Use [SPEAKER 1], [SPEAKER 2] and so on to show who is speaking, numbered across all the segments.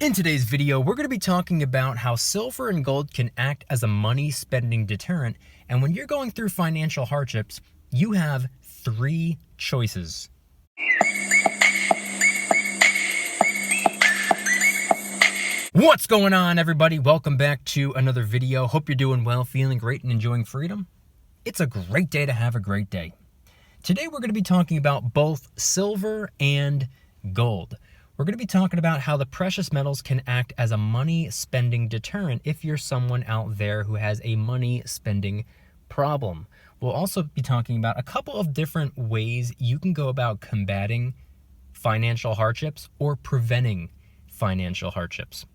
[SPEAKER 1] In today's video, we're going to be talking about how silver and gold can act as a money spending deterrent. And when you're going through financial hardships, you have three choices. What's going on, everybody? Welcome back to another video. Hope you're doing well, feeling great, and enjoying freedom. It's a great day to have a great day. Today, we're going to be talking about both silver and gold. We're going to be talking about how the precious metals can act as a money spending deterrent if you're someone out there who has a money spending problem. We'll also be talking about a couple of different ways you can go about combating financial hardships or preventing financial hardships.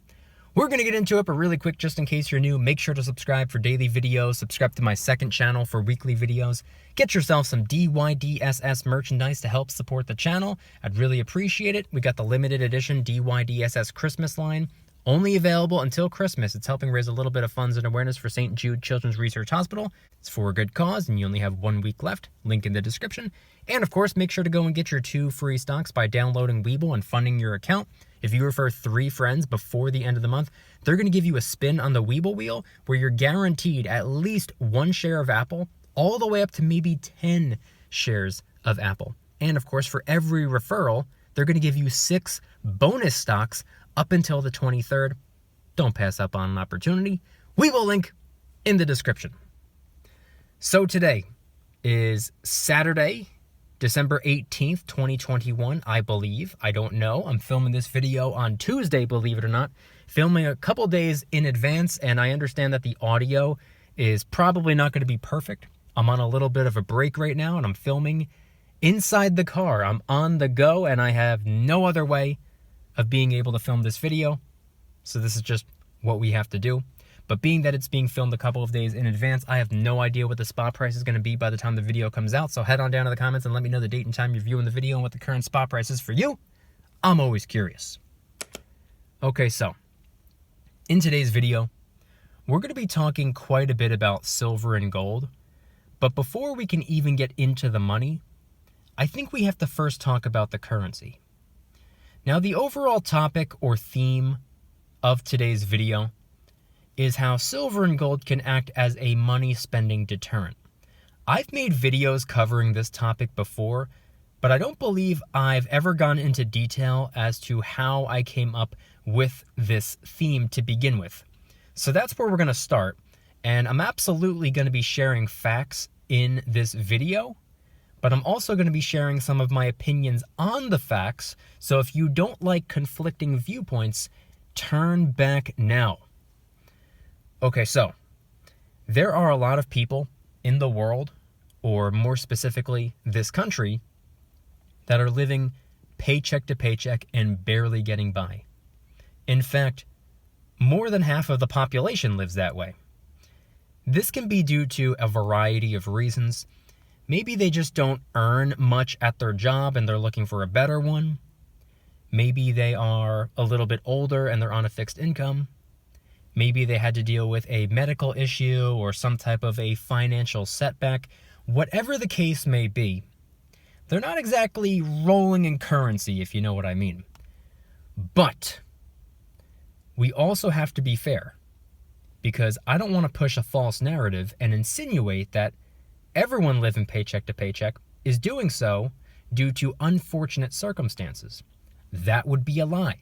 [SPEAKER 1] We're going to get into it, but really quick, just in case you're new, make sure to subscribe for daily videos, subscribe to my second channel for weekly videos, get yourself some DYDSS merchandise to help support the channel. I'd really appreciate it. We got the limited edition DYDSS Christmas line, only available until Christmas. It's helping raise a little bit of funds and awareness for St. Jude Children's Research Hospital. It's for a good cause, and you only have 1 week left. Link in the description. And of course, make sure to go and get your 2 free stocks by downloading Webull and funding your account. If you refer 3 friends before the end of the month, they're going to give you a spin on the Webull wheel where you're guaranteed at least 1 share of Apple, all the way up to maybe 10 shares of Apple. And of course, for every referral, they're going to give you 6 bonus stocks up until the 23rd. Don't pass up on an opportunity. Webull link in the description. So today is Saturday, December 18th, 2021, I believe. I don't know. I'm filming this video on Tuesday, believe it or not. Filming a couple days in advance, and I understand that the audio is probably not going to be perfect. I'm on a little bit of a break right now, and I'm filming inside the car. I'm on the go, and I have no other way of being able to film this video. So this is just what we have to do. But being that it's being filmed a couple of days in advance, I have no idea what the spot price is going to be by the time the video comes out. So head on down to the comments and let me know the date and time you're viewing the video and what the current spot price is for you. I'm always curious. Okay, so in today's video, we're going to be talking quite a bit about silver and gold. But before we can even get into the money, I think we have to first talk about the currency. Now, the overall topic or theme of today's video is how silver and gold can act as a money spending deterrent. I've made videos covering this topic before, but I don't believe I've ever gone into detail as to how I came up with this theme to begin with. So that's where we're going to start, and I'm absolutely going to be sharing facts in this video, but I'm also going to be sharing some of my opinions on the facts, so if you don't like conflicting viewpoints, turn back now. Okay, so there are a lot of people in the world, or more specifically, this country, that are living paycheck to paycheck and barely getting by. In fact, more than half of the population lives that way. This can be due to a variety of reasons. Maybe they just don't earn much at their job and they're looking for a better one. Maybe they are a little bit older and they're on a fixed income. Maybe they had to deal with a medical issue or some type of a financial setback. Whatever the case may be, they're not exactly rolling in currency, if you know what I mean. But we also have to be fair, because I don't want to push a false narrative and insinuate that everyone living paycheck to paycheck is doing so due to unfortunate circumstances. That would be a lie.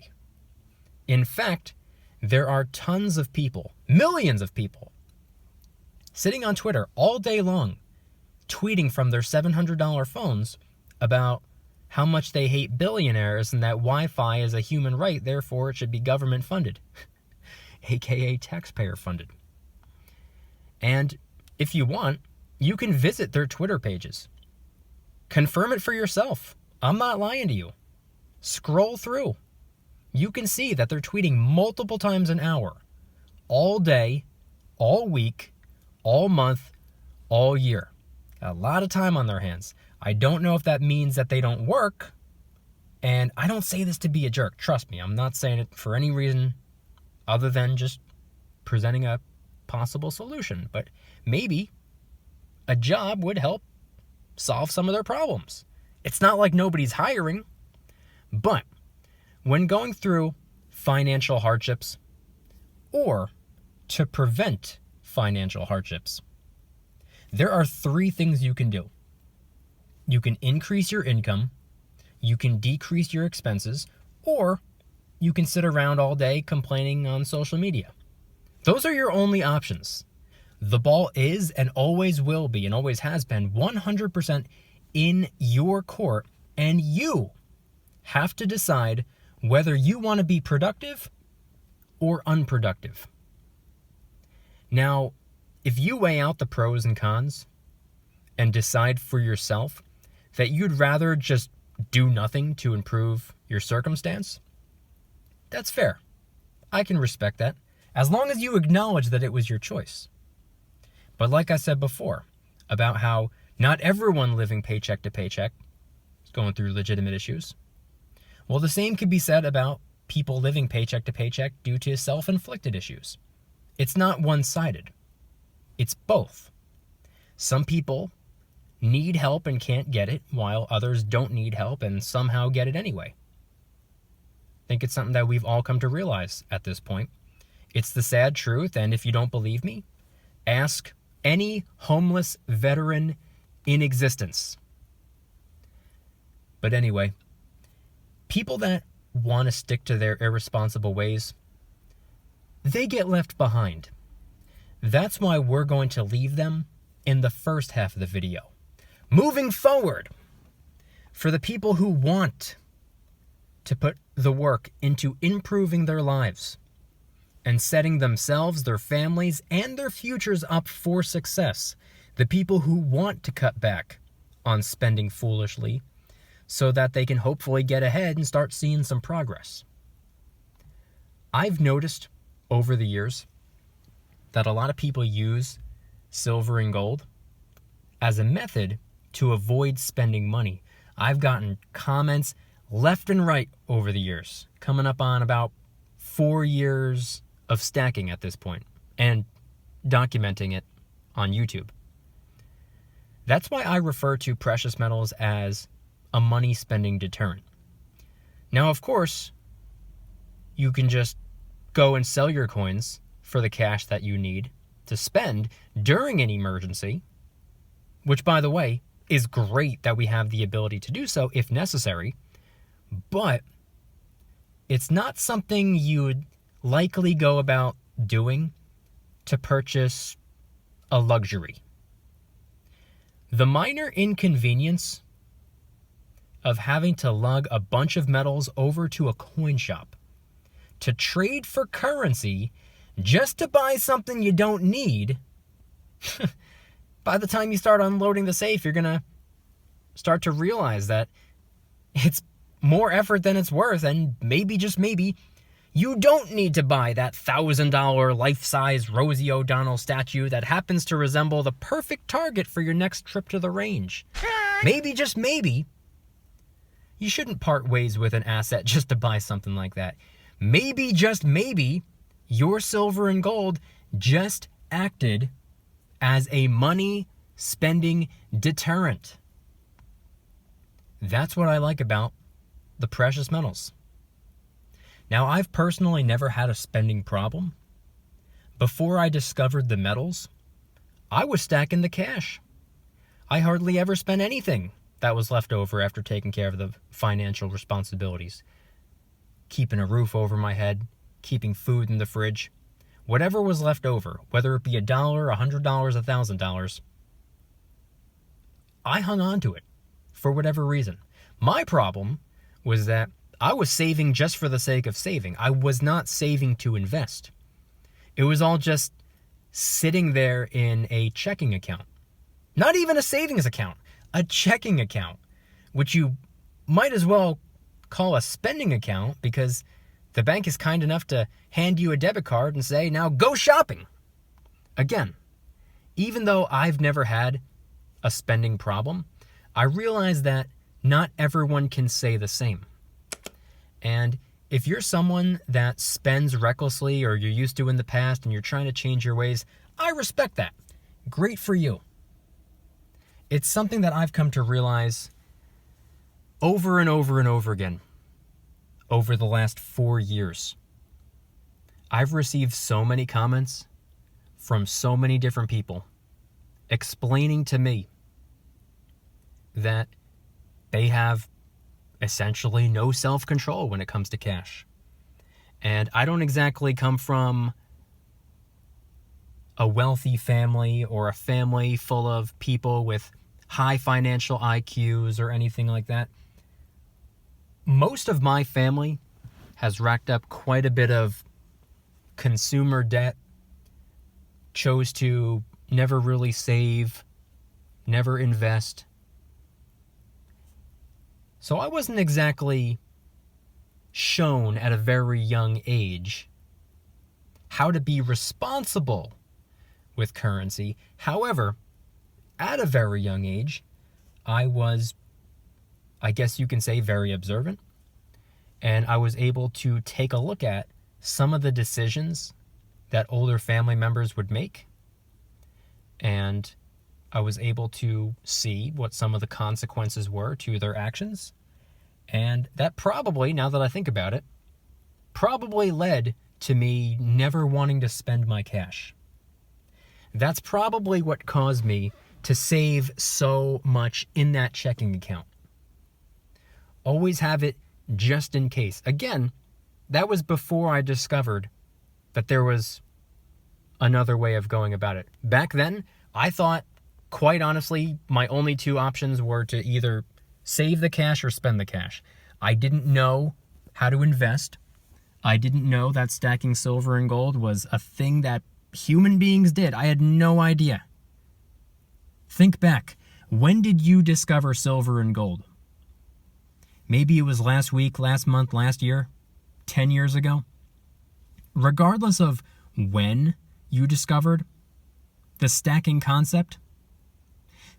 [SPEAKER 1] In fact, there are tons of people, millions of people, sitting on Twitter all day long, tweeting from their $700 phones about how much they hate billionaires and that Wi-Fi is a human right, therefore it should be government funded, aka taxpayer funded. And if you want, you can visit their Twitter pages. Confirm it for yourself. I'm not lying to you. Scroll through. You can see that they're tweeting multiple times an hour, all day, all week, all month, all year. A lot of time on their hands. I don't know if that means that they don't work, and I don't say this to be a jerk. Trust me, I'm not saying it for any reason other than just presenting a possible solution. But maybe a job would help solve some of their problems. It's not like nobody's hiring, but when going through financial hardships or to prevent financial hardships. There are 3 things you can do. You can increase your income, you can decrease your expenses, or you can sit around all day complaining on social media. Those are your only options. The ball is and always will be and always has been 100% in your court, and you have to decide whether you want to be productive or unproductive. Now, if you weigh out the pros and cons and decide for yourself that you'd rather just do nothing to improve your circumstance, that's fair. I can respect that, as long as you acknowledge that it was your choice. But like I said before, about how not everyone living paycheck to paycheck is going through legitimate issues, well, the same could be said about people living paycheck to paycheck due to self-inflicted issues. It's not one-sided. It's both. Some people need help and can't get it, while others don't need help and somehow get it anyway. I think it's something that we've all come to realize at this point. It's the sad truth, and if you don't believe me, ask any homeless veteran in existence. But anyway, people that want to stick to their irresponsible ways, they get left behind. That's why we're going to leave them in the first half of the video. Moving forward, for the people who want to put the work into improving their lives and setting themselves, their families, and their futures up for success, the people who want to cut back on spending foolishly so that they can hopefully get ahead and start seeing some progress. I've noticed over the years that a lot of people use silver and gold as a method to avoid spending money. I've gotten comments left and right over the years, coming up on about 4 years of stacking at this point and documenting it on YouTube. That's why I refer to precious metals as a money spending deterrent. Now, of course, you can just go and sell your coins for the cash that you need to spend during an emergency, which, by the way, is great that we have the ability to do so if necessary, but it's not something you would likely go about doing to purchase a luxury. The minor inconvenience of having to lug a bunch of metals over to a coin shop to trade for currency just to buy something you don't need, by the time you start unloading the safe, you're going to start to realize that it's more effort than it's worth, and maybe, just maybe, you don't need to buy that $1,000 life-size Rosie O'Donnell statue that happens to resemble the perfect target for your next trip to the range. Maybe, just maybe, you shouldn't part ways with an asset just to buy something like that. Maybe, just maybe, your silver and gold just acted as a money spending deterrent. That's what I like about the precious metals. Now, I've personally never had a spending problem. Before I discovered the metals, I was stacking the cash. I hardly ever spent anything that was left over after taking care of the financial responsibilities. Keeping a roof over my head, keeping food in the fridge, whatever was left over, whether it be $1, $100, $1,000, I hung on to it for whatever reason. My problem was that I was saving just for the sake of saving. I was not saving to invest. It was all just sitting there in a checking account. Not even a savings account, a checking account, which you might as well call a spending account, because the bank is kind enough to hand you a debit card and say, now go shopping. Again, even though I've never had a spending problem, I realize that not everyone can say the same. And if you're someone that spends recklessly, or you're used to in the past and you're trying to change your ways, I respect that. Great for you. It's something that I've come to realize over and over and over again over the last 4 years. I've received so many comments from so many different people explaining to me that they have essentially no self-control when it comes to cash. And I don't exactly come from a wealthy family or a family full of people with high financial IQs or anything like that. Most of my family has racked up quite a bit of consumer debt, chose to never really save, never invest. So I wasn't exactly shown at a very young age how to be responsible with currency. However, at a very young age, I was, I guess you can say, very observant. And I was able to take a look at some of the decisions that older family members would make. And I was able to see what some of the consequences were to their actions. And that probably, now that I think about it, probably led to me never wanting to spend my cash. That's probably what caused me to save so much in that checking account. Always have it just in case. Again, that was before I discovered that there was another way of going about it. Back then, I thought, quite honestly, my only two options were to either save the cash or spend the cash. I didn't know how to invest. I didn't know that stacking silver and gold was a thing that human beings did. I had no idea. Think back. When did you discover silver and gold? Maybe it was last week, last month, last year, 10 years ago. Regardless of when you discovered the stacking concept,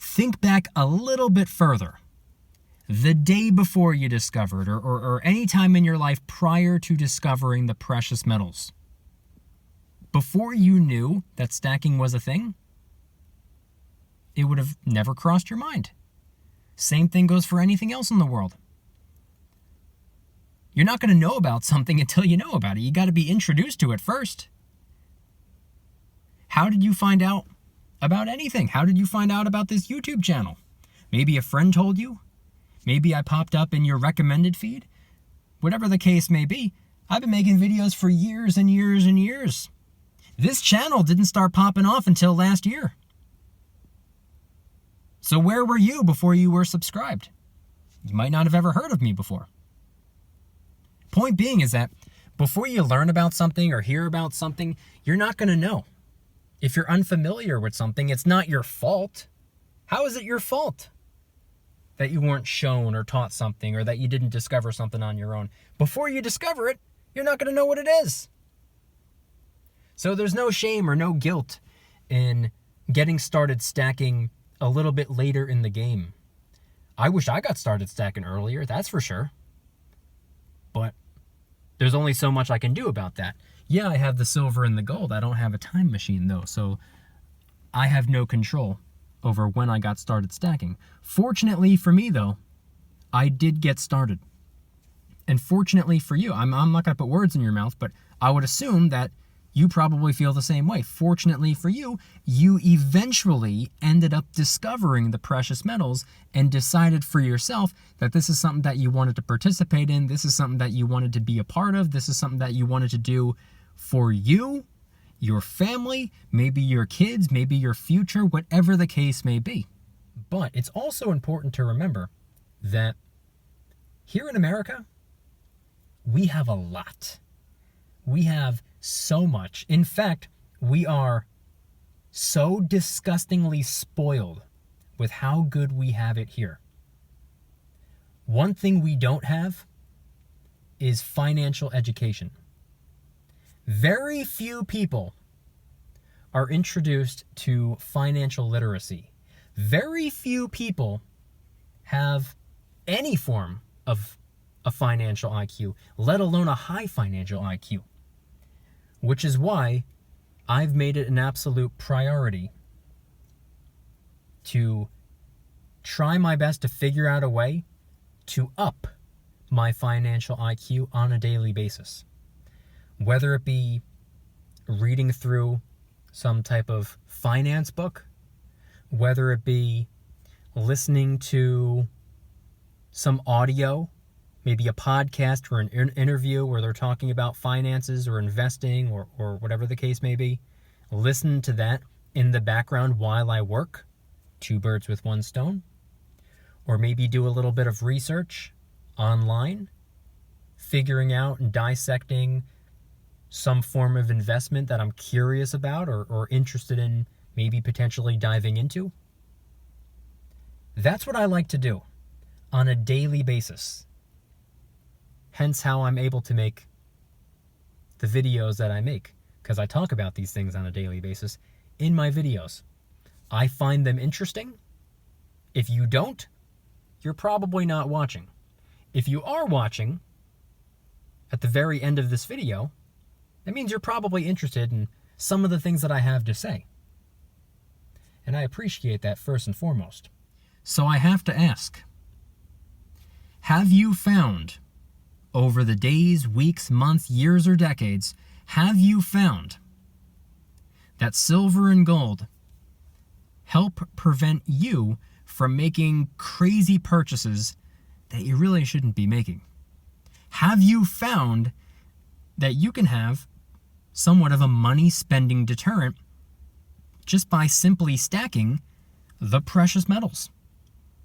[SPEAKER 1] think back a little bit further. The day before you discovered, or any time in your life prior to discovering the precious metals. Before you knew that stacking was a thing, it would have never crossed your mind. Same thing goes for anything else in the world. You're not going to know about something until you know about it. You got to be introduced to it first. How did you find out about anything? How did you find out about this YouTube channel? Maybe a friend told you. Maybe I popped up in your recommended feed. Whatever the case may be, I've been making videos for years and years and years. This channel didn't start popping off until last year. So where were you before you were subscribed? You might not have ever heard of me before. Point being is that before you learn about something or hear about something, you're not going to know. If you're unfamiliar with something, it's not your fault. How is it your fault that you weren't shown or taught something, or that you didn't discover something on your own? Before you discover it, you're not going to know what it is. So there's no shame or no guilt in getting started stacking a little bit later in the game. I wish I got started stacking earlier, that's for sure. But there's only so much I can do about that. Yeah, I have the silver and the gold. I don't have a time machine though, so I have no control over when I got started stacking. Fortunately for me though, I did get started. And fortunately for you, I'm not going to put words in your mouth, but I would assume that you probably feel the same way. Fortunately for you, you eventually ended up discovering the precious metals and decided for yourself that this is something that you wanted to participate in. This is something that you wanted to be a part of. This is something that you wanted to do for you, your family, maybe your kids, maybe your future, whatever the case may be. But it's also important to remember that here in America, we have a lot. We have so much. In fact, we are so disgustingly spoiled with how good we have it here. One thing we don't have is financial education. Very few people are introduced to financial literacy. Very few people have any form of a financial IQ, let alone a high financial IQ. Which is why I've made it an absolute priority to try my best to figure out a way to up my financial IQ on a daily basis. Whether it be reading through some type of finance book, whether it be listening to some audio, maybe a podcast or an interview where they're talking about finances or investing or whatever the case may be. Listen to that in the background while I work. 2 birds with 1 stone. Or maybe do a little bit of research online, figuring out and dissecting some form of investment that I'm curious about or interested in maybe potentially diving into. That's what I like to do on a daily basis. Hence how I'm able to make the videos that I make, because I talk about these things on a daily basis in my videos. I find them interesting. If you don't, you're probably not watching. If you are watching at the very end of this video, that means you're probably interested in some of the things that I have to say. And I appreciate that first and foremost. So I have to ask, have you found over the days, weeks, months, years, or decades, have you found that silver and gold help prevent you from making crazy purchases that you really shouldn't be making? Have you found that you can have somewhat of a money spending deterrent just by simply stacking the precious metals?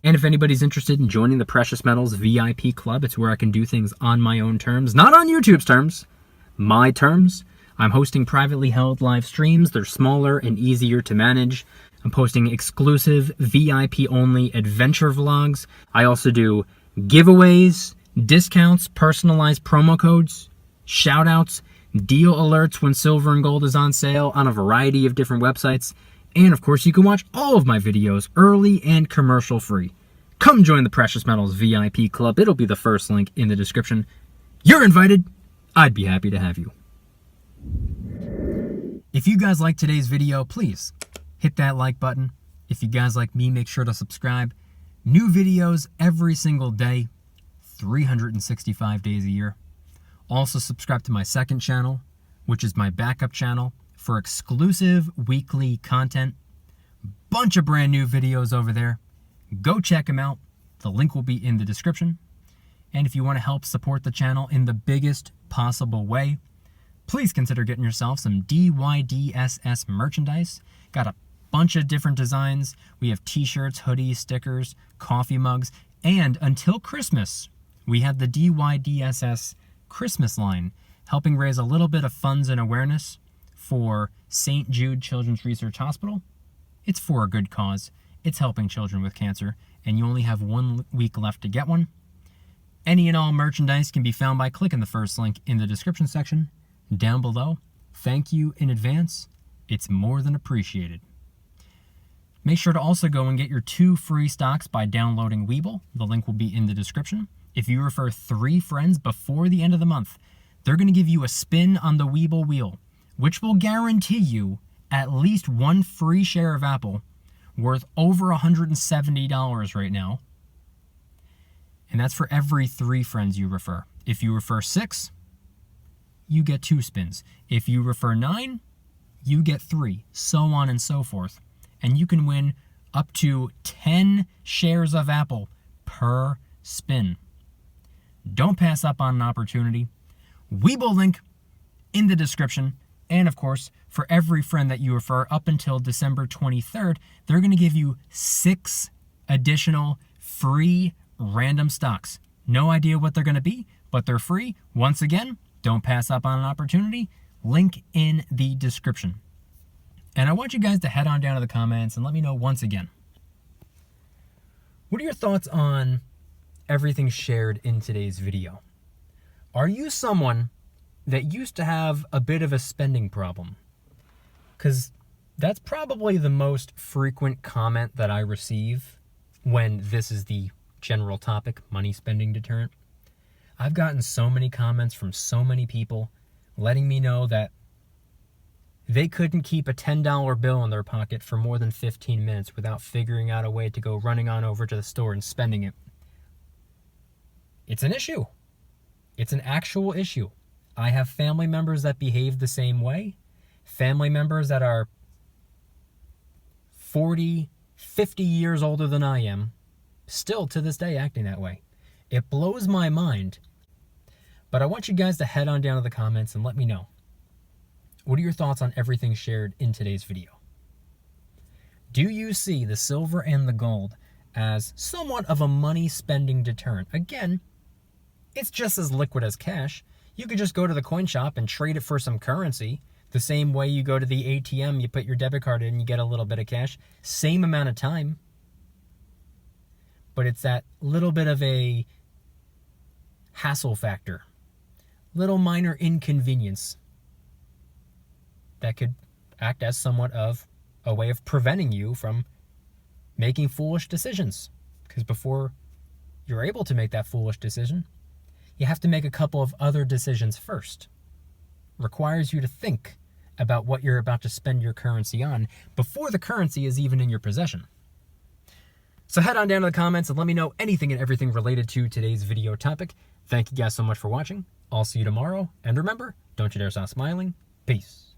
[SPEAKER 1] And if anybody's interested in joining the Precious Metals VIP Club, it's where I can do things on my own terms, not on YouTube's terms, my terms. I'm hosting privately held live streams. They're smaller and easier to manage. I'm posting exclusive VIP-only adventure vlogs. I also do giveaways, discounts, personalized promo codes, shout-outs, deal alerts when silver and gold is on sale on a variety of different websites. And of course, you can watch all of my videos early and commercial-free. Come join the Precious Metals VIP Club. It'll be the first link in the description. You're invited. I'd be happy to have you. If you guys like today's video, please hit that like button. If you guys like me, make sure to subscribe. New videos every single day, 365 days a year. Also subscribe to my second channel, which is my backup channel for exclusive weekly content. Bunch of brand new videos over there. Go check them out. The link will be in the description. And if you want to help support the channel in the biggest possible way, please consider getting yourself some DYDSS merchandise. Got a bunch of different designs. We have t-shirts, hoodies, stickers, coffee mugs, and until Christmas, we have the DYDSS Christmas line, helping raise a little bit of funds and awareness for St. Jude Children's Research Hospital. It's for a good cause. It's helping children with cancer, and you only have 1 week left to get one. Any and all merchandise can be found by clicking the first link in the description section down below. Thank you in advance. It's more than appreciated. Make sure to also go and get your 2 free stocks by downloading Webull. The link will be in the description. If you refer 3 friends before the end of the month, they're going to give you a spin on the Webull wheel, which will guarantee you at least 1 free share of Apple worth over $170 right now. And that's for every 3 friends you refer. If you refer 6, you get 2 spins. If you refer 9, you get 3, so on and so forth. And you can win up to 10 shares of Apple per spin. Don't pass up on an opportunity. Webull link in the description. And of course, for every friend that you refer up until December 23rd, they're going to give you 6 additional free random stocks. No idea what they're going to be, but they're free. Once again, don't pass up on an opportunity. Link in the description. And I want you guys to head on down to the comments and let me know once again, what are your thoughts on everything shared in today's video? Are you someone that used to have a bit of a spending problem? Because that's probably the most frequent comment that I receive when this is the general topic, money spending deterrent. I've gotten so many comments from so many people letting me know that they couldn't keep a $10 bill in their pocket for more than 15 minutes without figuring out a way to go running on over to the store and spending it. It's an issue. It's an actual issue. I have family members that behave the same way, family members that are 40, 50 years older than I am, still to this day acting that way. It blows my mind. But I want you guys to head on down to the comments and let me know. What are your thoughts on everything shared in today's video? Do you see the silver and the gold as somewhat of a money spending deterrent? Again, it's just as liquid as cash. You could just go to the coin shop and trade it for some currency. The same way you go to the ATM, you put your debit card in, you get a little bit of cash. Same amount of time. But it's that little bit of a hassle factor. Little minor inconvenience that could act as somewhat of a way of preventing you from making foolish decisions. Because before you're able to make that foolish decision, you have to make a couple of other decisions first. Requires you to think about what you're about to spend your currency on before the currency is even in your possession. So head on down to the comments and let me know anything and everything related to today's video topic. Thank you guys so much for watching. I'll see you tomorrow. And remember, don't you dare stop smiling. Peace.